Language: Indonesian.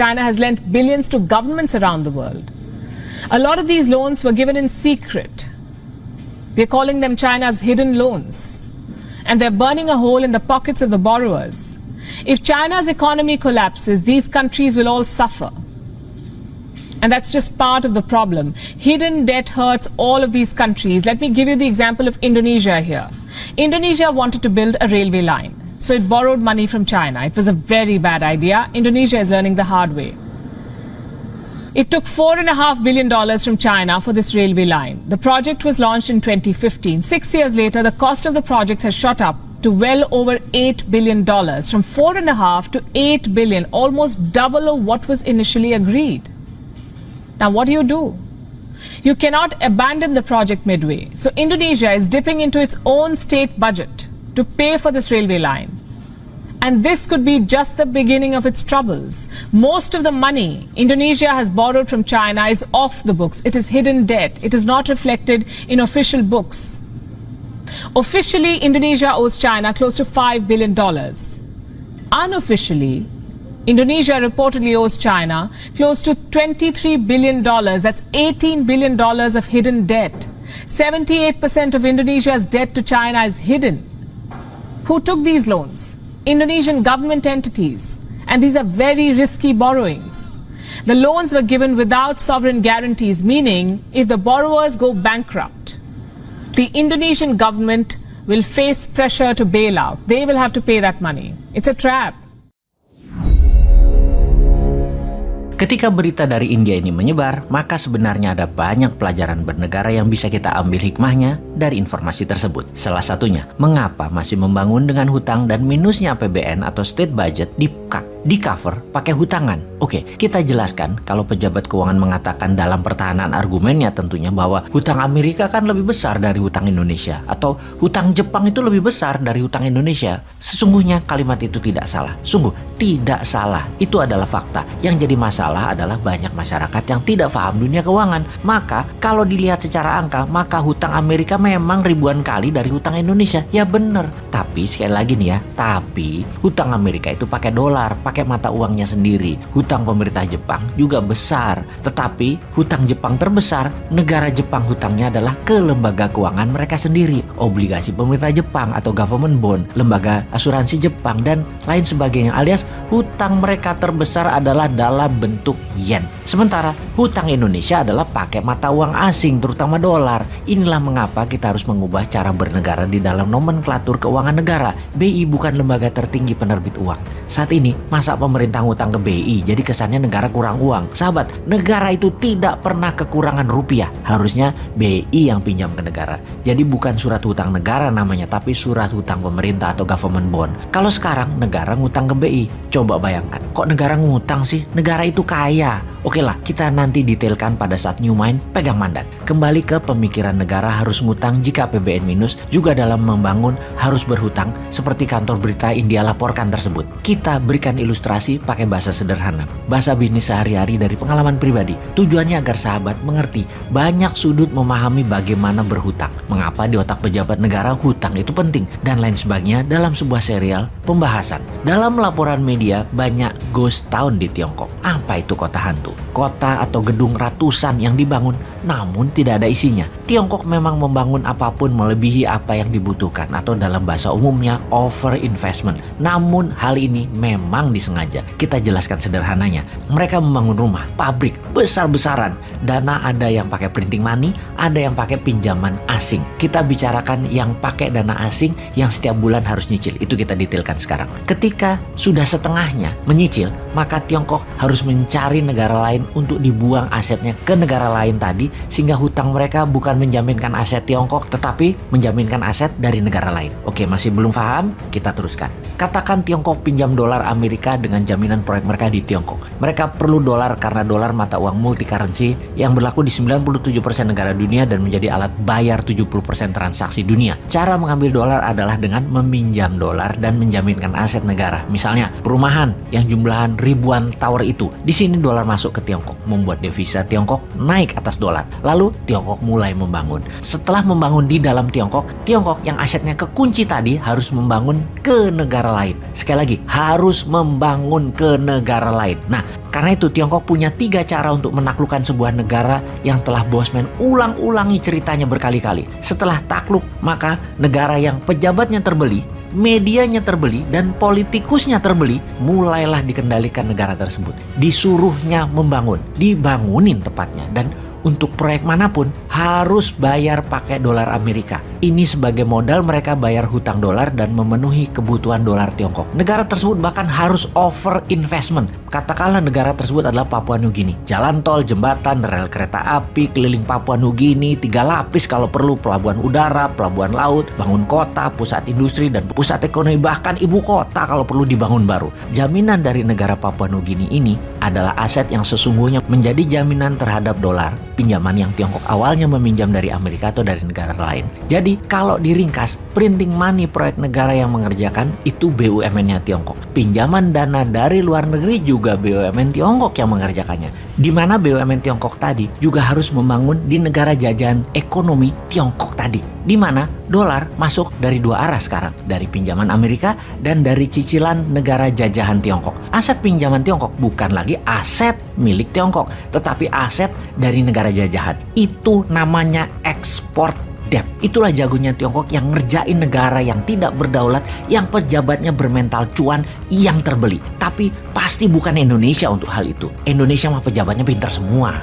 China has lent billions to governments around the world. A lot of these loans were given in secret. We're calling them China's hidden loans. And they're burning a hole in the pockets of the borrowers. If China's economy collapses, these countries will all suffer. And that's just part of the problem. Hidden debt hurts all of these countries. Let me give you the example of Indonesia here. Indonesia wanted to build a railway line. So it borrowed money from China. It was a very bad idea. Indonesia is learning the hard way. It took $4.5 billion from China for this railway line. The project was launched in 2015. 6 years later, the cost of the project has shot up to well over $8 billion. From $4.5 to $8 billion, almost double of what was initially agreed. Now, what do? You cannot abandon the project midway. So Indonesia is dipping into its own state budget to pay for this railway line. And this could be just the beginning of its troubles. Most of the money Indonesia has borrowed from China is off the books. It is hidden debt. It is not reflected in official books. Officially, Indonesia owes China close to $5 billion. Unofficially, Indonesia reportedly owes China close to $23 billion. That's $18 billion of hidden debt. 78% of Indonesia's debt to China is hidden. Who took these loans? Indonesian government entities. And these are very risky borrowings. The loans were given without sovereign guarantees, meaning if the borrowers go bankrupt, the Indonesian government will face pressure to bail out. They will have to pay that money. It's a trap. Ketika berita dari India ini menyebar, maka sebenarnya ada banyak pelajaran bernegara yang bisa kita ambil hikmahnya dari informasi tersebut. Salah satunya, mengapa masih membangun dengan hutang dan minusnya APBN atau state budget di cover pakai hutangan. Oke, kita jelaskan kalau pejabat keuangan mengatakan dalam pertahanan argumennya tentunya bahwa hutang Amerika kan lebih besar dari hutang Indonesia atau hutang Jepang itu lebih besar dari hutang Indonesia. Sesungguhnya kalimat itu tidak salah. Sungguh tidak salah. Itu adalah fakta. Yang jadi masalah adalah banyak masyarakat yang tidak paham dunia keuangan. Maka kalau dilihat secara angka, maka hutang Amerika memang ribuan kali dari hutang Indonesia. Ya bener. Tapi sekali lagi nih ya, tapi hutang Amerika itu pakai dolar, pakai mata uangnya sendiri. Hutang pemerintah Jepang juga besar. Tetapi hutang Jepang terbesar, negara Jepang hutangnya adalah ke lembaga keuangan mereka sendiri. Obligasi pemerintah Jepang atau government bond, lembaga asuransi Jepang dan lain sebagainya. Alias hutang mereka terbesar adalah dalam bentuk yen. Sementara hutang Indonesia adalah pakai mata uang asing, terutama dolar. Inilah mengapa kita harus mengubah cara bernegara di dalam nomenklatur keuangan negara. BI bukan lembaga tertinggi penerbit uang. Saat ini, masa pemerintah ngutang ke BI, jadi kesannya negara kurang uang. Sahabat, negara itu tidak pernah kekurangan rupiah. Harusnya BI yang pinjam ke negara. Jadi bukan surat hutang negara namanya, tapi surat hutang pemerintah atau government bond. Kalau sekarang negara ngutang ke BI, coba bayangkan, kok negara ngutang sih? Negara itu kaya. Oke lah, kita nanti detailkan pada saat New Mind pegang mandat. Kembali ke pemikiran negara harus ngutang jika APBN minus, juga dalam membangun harus berhutang seperti kantor berita India laporkan tersebut. Kita berikan ilustrasi pakai bahasa sederhana, bahasa bisnis sehari-hari dari pengalaman pribadi. Tujuannya agar sahabat mengerti banyak sudut memahami bagaimana berhutang, mengapa di otak pejabat negara hutang itu penting, dan lain sebagainya dalam sebuah serial pembahasan. Dalam laporan media banyak ghost town di Tiongkok. Apa itu kota hantu? Kota atau gedung ratusan yang dibangun namun tidak ada isinya. Tiongkok memang membangun apapun melebihi apa yang dibutuhkan atau dalam bahasa umumnya over investment. Namun hal ini memang disengaja. Kita jelaskan sederhananya. Mereka membangun rumah, pabrik besar-besaran. Dana ada yang pakai printing money, ada yang pakai pinjaman asing. Kita bicarakan yang pakai dana asing yang setiap bulan harus nyicil. Itu kita detailkan sekarang. Ketika sudah setengahnya menyicil, maka Tiongkok harus mencari negara lain untuk dibuang asetnya ke negara lain tadi, sehingga hutang mereka bukan menjaminkan aset Tiongkok tetapi menjaminkan aset dari negara lain. Oke, masih belum paham? Kita teruskan. Katakan Tiongkok pinjam dolar Amerika dengan jaminan proyek mereka di Tiongkok. Mereka perlu dolar karena dolar mata uang multi currency yang berlaku di 97% negara dunia dan menjadi alat bayar 70% transaksi dunia. Cara mengambil dolar adalah dengan meminjam dolar dan menjaminkan aset negara. Misalnya perumahan yang jumlahan ribuan tower itu. Di sini dolar masuk ke Tiongkok, membuat devisa Tiongkok naik atas dolar. dolar. Lalu Tiongkok mulai membangun. Setelah membangun di dalam Tiongkok yang asetnya kekunci tadi harus membangun ke negara lain. Sekali lagi, harus membangun ke negara lain. Nah, karena itu Tiongkok punya 3 cara untuk menaklukkan sebuah negara yang telah Bosman ulang-ulangi ceritanya berkali-kali. Setelah takluk, maka negara yang pejabatnya terbeli, medianya terbeli, dan politikusnya terbeli, mulailah dikendalikan negara tersebut. Disuruhnya membangun, dibangunin tepatnya, dan untuk proyek manapun harus bayar pakai dolar Amerika. Ini sebagai modal mereka bayar hutang dolar dan memenuhi kebutuhan dolar Tiongkok. Negara tersebut bahkan harus over investment. Katakanlah negara tersebut adalah Papua Nugini. Jalan tol, jembatan, rel kereta api keliling Papua Nugini, 3 lapis kalau perlu, pelabuhan udara, pelabuhan laut, bangun kota, pusat industri, dan pusat ekonomi, bahkan ibu kota kalau perlu dibangun baru. Jaminan dari negara Papua Nugini ini adalah aset yang sesungguhnya menjadi jaminan terhadap dolar, pinjaman yang Tiongkok awalnya meminjam dari Amerika atau dari negara lain. Jadi kalau diringkas, printing money proyek negara yang mengerjakan itu BUMN-nya Tiongkok. Pinjaman dana dari luar negeri juga BUMN Tiongkok yang mengerjakannya. Di mana BUMN Tiongkok tadi juga harus membangun di negara jajahan ekonomi Tiongkok tadi. Di mana dolar masuk dari 2 arah sekarang, dari pinjaman Amerika dan dari cicilan negara jajahan Tiongkok. Aset pinjaman Tiongkok bukan lagi aset milik Tiongkok, tetapi aset dari negara jajahan. Itu namanya ekspor debt. Itulah jagonya Tiongkok yang ngerjain negara yang tidak berdaulat, yang pejabatnya bermental cuan, yang terbeli. Tapi pasti bukan Indonesia untuk hal itu. Indonesia mah pejabatnya pintar semua.